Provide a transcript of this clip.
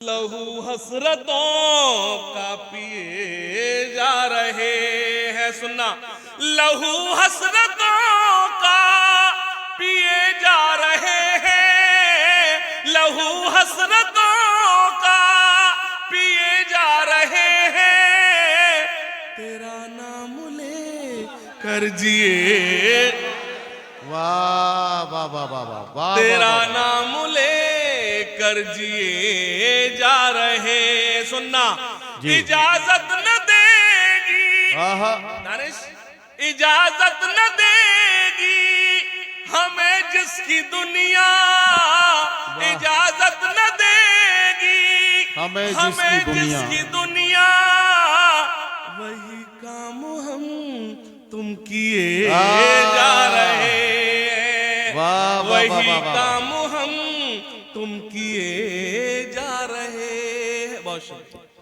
लहू हसरतों का पिए जा रहे हैं। सुनना, लहू हसरतों का पिए जा रहे हैं, लहू हसरतों का पिए जा रहे हैं। तेरा नाम ले कर जिए, वाह वाह वाह वाह वाह वाह, तेरा नाम ले कर जिए जा रहे। सुनना, इजाजत न देगी दानिश, इजाजत न देगी हमें जिसकी दुनिया, इजाजत न देगी हमें जिसकी दुनिया। वही काम हम तुम किए जा रहे हैं, वही काम हम तुम किए जा रहे हैं। बहुत शुक्रिया।